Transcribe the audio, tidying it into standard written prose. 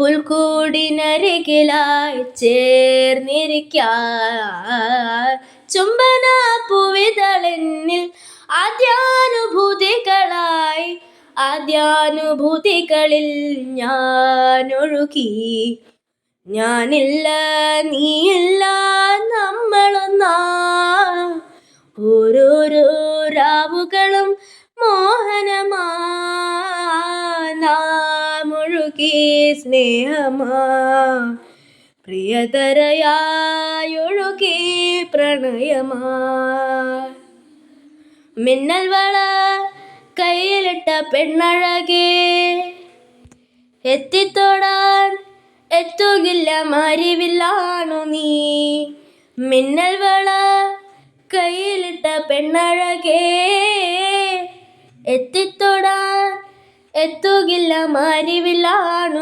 പുൽക്കൂടിനരികിലായി ചേർന്നിരിക്കാൻ ചുംബന പൂവിതളെന്നിൽ ആദ്യാനുഭൂതികളിൽ ഞാനൊഴുകി. ഞാനില്ല നീയില്ല നമ്മളൊന്നാ, ഓരോരോ രാവുകളും മോഹനമാ, നാം ഒഴുകി സ്നേഹമാ, പ്രിയതരയായൊഴുകി പ്രണയമാ. മിന്നൽ വള കയ്യിലിട്ട പെണ്ണഴകേ, എത്തിത്തൊടാൻ എത്തുകില്ല മരിവില്ലാണു നീ. മിന്നൽ വള കയ്യിലിട്ട പെണ്ണഴകേ, എത്തിത്തൊടാൻ എത്തുകില്ല മരിവില്ലാണു